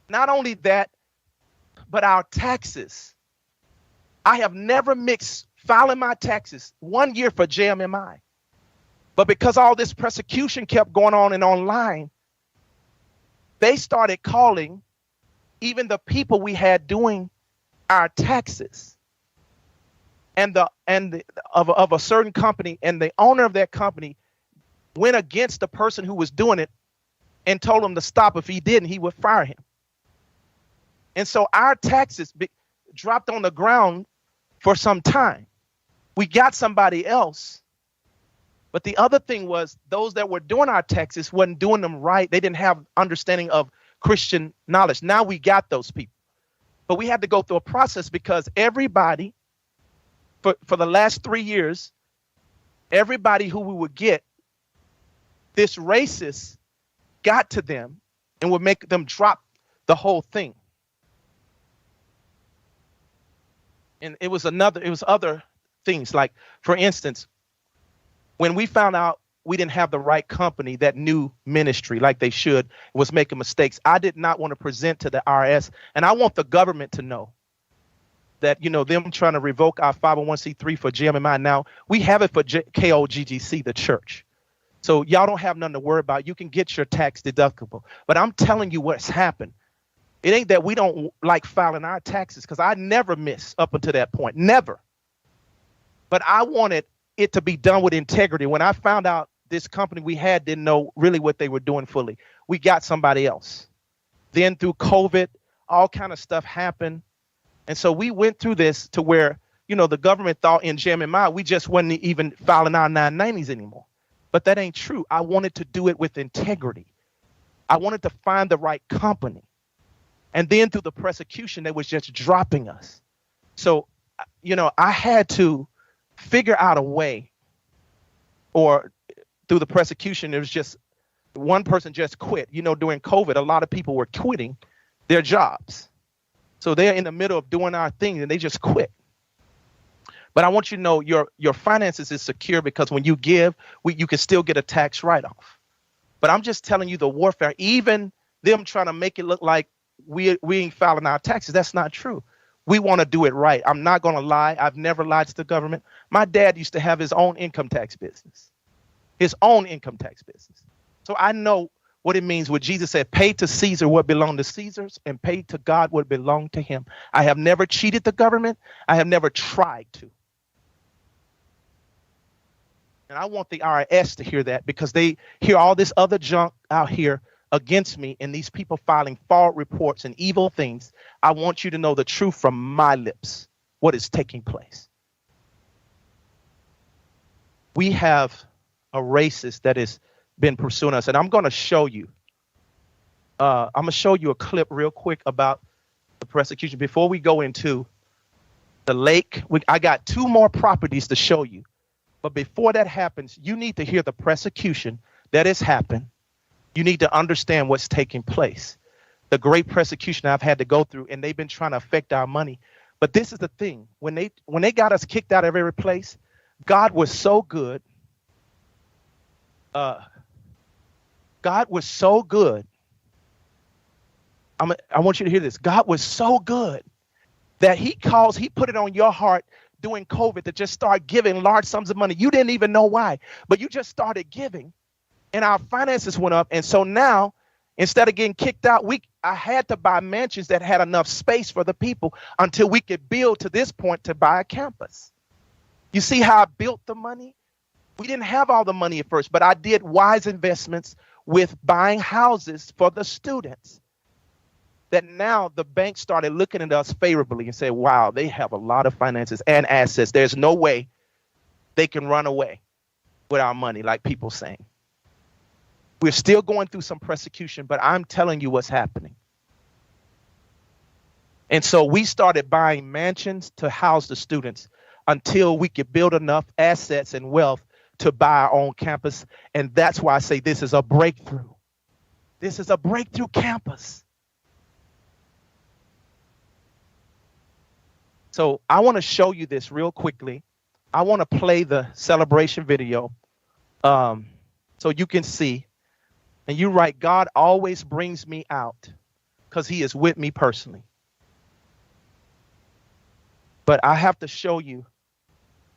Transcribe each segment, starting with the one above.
Not only that, but our taxes. I have never mixed filing my taxes 1 year for JMMI. But because all this persecution kept going on and online, they started calling even the people we had doing our taxes of a certain company, and the owner of that company went against the person who was doing it and told him to stop. If he didn't, he would fire him. And so our taxes dropped on the ground for some time. We got somebody else. But the other thing was those that were doing our taxes wasn't doing them right. They didn't have understanding of Christian knowledge. Now we got those people. But we had to go through a process because everybody, for the last 3 years, everybody who we would get, this racist got to them and would make them drop the whole thing. And it was other things. Like, for instance, when we found out we didn't have the right company that knew ministry like they should, was making mistakes, I did not want to present to the IRS. And I want the government to know that, them trying to revoke our 501c3 for JMMI. Now, we have it for KOGGC, the church. So y'all don't have nothing to worry about. You can get your tax deductible. But I'm telling you what's happened. It ain't that we don't like filing our taxes, because I never miss up until that point. Never. But I wanted it to be done with integrity. When I found out this company we had didn't know really what they were doing fully, we got somebody else. Then through COVID, all kind of stuff happened. And so we went through this to where, the government thought in JMMI, we just wasn't even filing our 990s anymore. But that ain't true. I wanted to do it with integrity. I wanted to find the right company. And then through the persecution, they was just dropping us. So, I had to figure out a way, or through the persecution, it was just one person just quit. During COVID, a lot of people were quitting their jobs. So they're in the middle of doing our thing and they just quit. But I want you to know your finances is secure, because when you give, you can still get a tax write-off. But I'm just telling you the warfare, even them trying to make it look like we ain't filing our taxes. That's not true. We want to do it right. I'm not going to lie. I've never lied to the government. My dad used to have his own income tax business. So I know what it means when Jesus said, pay to Caesar what belonged to Caesar's and pay to God what belonged to him. I have never cheated the government. I have never tried to. And I want the IRS to hear that, because they hear all this other junk out here against me and these people filing false reports and evil things. I want you to know the truth from my lips, what is taking place. We have a racist that has been pursuing us, and I'm going to show you. I'm going to show you a clip real quick about the persecution before we go into the lake. I got 2 more properties to show you. But before that happens, you need to hear the persecution that has happened. You need to understand what's taking place. The great persecution I've had to go through, and they've been trying to affect our money. But this is the thing. When they got us kicked out of every place, God was so good. God was so good. I want you to hear this. God was so good that he put it on your heart during COVID to just start giving large sums of money. You didn't even know why, but you just started giving, and our finances went up. And so now, instead of getting kicked out, I had to buy mansions that had enough space for the people until we could build to this point to buy a campus. You see how I built the money? We didn't have all the money at first, but I did wise investments with buying houses for the students. That now the bank started looking at us favorably and said, wow, they have a lot of finances and assets. There's no way they can run away with our money, like people saying. We're still going through some persecution, but I'm telling you what's happening. And so we started buying mansions to house the students until we could build enough assets and wealth to buy our own campus. And that's why I say this is a breakthrough. This is a breakthrough campus. So I want to show you this real quickly. I want to play the celebration video so you can see. And you write, God always brings me out. because he is with me personally. But I have to show you.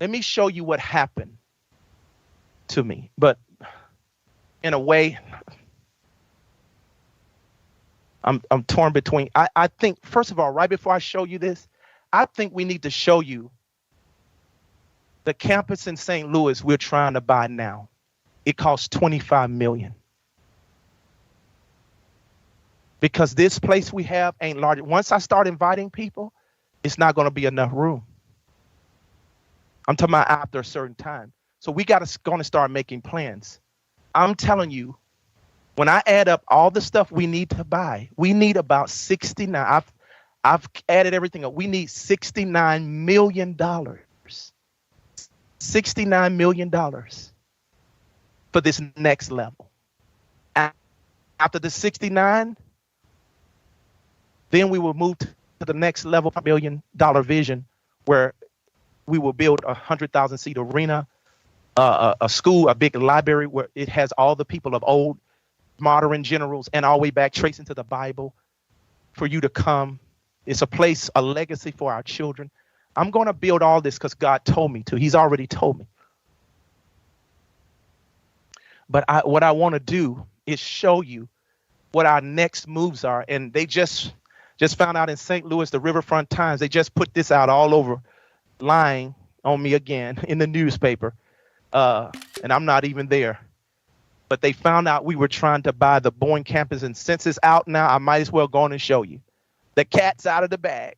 Let me show you what happened to me. But in a way, I'm torn between. I think, first of all, right before I show you this, I think we need to show you the campus in St. Louis we're trying to buy now. It costs $25 million. Because this place we have ain't large. Once I start inviting people, it's not going to be enough room. I'm talking about after a certain time. So we going to start making plans. I'm telling you, when I add up all the stuff we need to buy, we need about 69. I've added everything up. We need $69 million. $69 million for this next level. After the 69, then we will move to the next level, $1 billion vision, where we will build a 100,000 seat arena, a school, a big library where it has all the people of old, modern generals, and all the way back tracing to the Bible for you to come. It's a place, a legacy for our children. I'm going to build all this because God told me to. He's already told me. But what I want to do is show you what our next moves are. And they just found out in St. Louis, the Riverfront Times, they just put this out all over, lying on me again in the newspaper. And I'm not even there. But they found out we were trying to buy the Boeing campus, and since it's out now, I might as well go on and show you. The cat's out of the bag.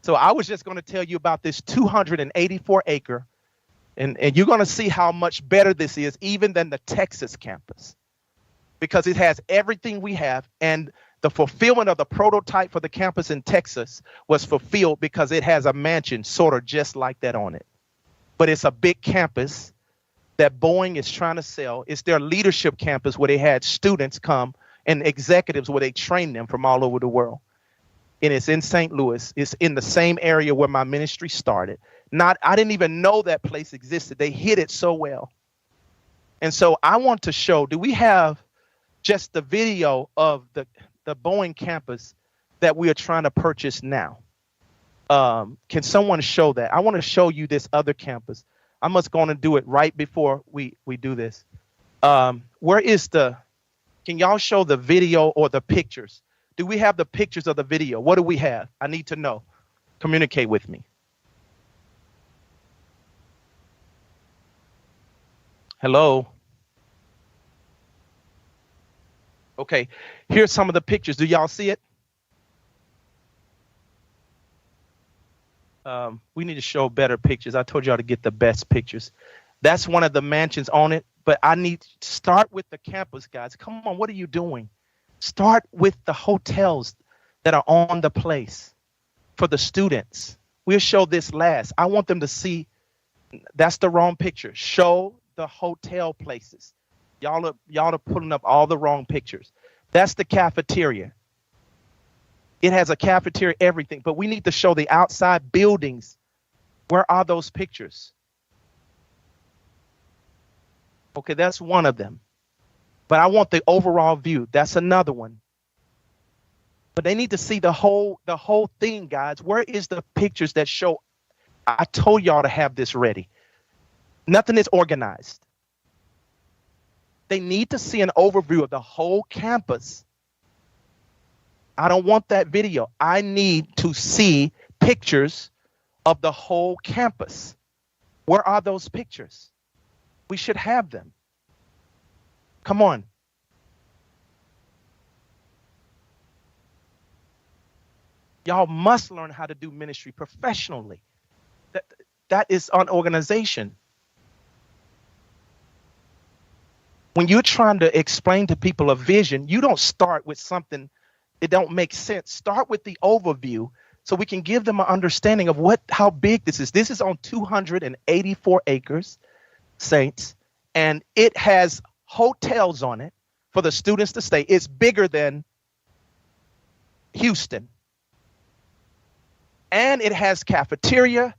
So I was just going to tell you about this 284 acre, and you're going to see how much better this is even than the Texas campus, because it has everything we have, and the fulfillment of the prototype for the campus in Texas was fulfilled because it has a mansion sort of just like that on it. But it's a big campus that Boeing is trying to sell. It's their leadership campus where they had students come and executives where they train them from all over the world. And it's in St. Louis. It's in the same area where my ministry started. I didn't even know that place existed. They hid it so well. And so I want to show, do we have just the video of the Boeing campus that we are trying to purchase now? Can someone show that? I want to show you this other campus. I must go on and do it right before we do this. Can y'all show the video or the pictures? Do we have the pictures of the video? What do we have? I need to know. Communicate with me. Hello? Okay, here's some of the pictures. Do y'all see it? We need to show better pictures. I told y'all to get the best pictures. That's one of the mansions on it, but I need to start with the campus, guys. Come on, what are you doing? Start with the hotels that are on the place for the students. We'll show this last. I want them to see. That's the wrong picture. Show the hotel places. Y'all are putting up all the wrong pictures. That's the cafeteria. It has a cafeteria, everything, but we need to show the outside buildings. Where are those pictures? Okay, that's one of them. But I want the overall view. That's another one. But they need to see the whole thing, guys. Where is the pictures that show? I told y'all to have this ready. Nothing is organized. They need to see an overview of the whole campus. I don't want that video. I need to see pictures of the whole campus. Where are those pictures? We should have them. Come on. Y'all must learn how to do ministry professionally. That is an organization. When you're trying to explain to people a vision, you don't start with something it don't make sense. Start with the overview so we can give them an understanding of how big this is. This is on 284 acres, saints, and it has hotels on it for the students to stay. It's bigger than Houston. And it has cafeteria.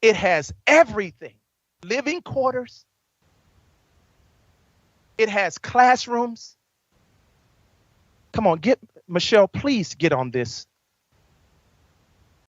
It has everything. Living quarters. It has classrooms. Come on, get Michelle, please get on this.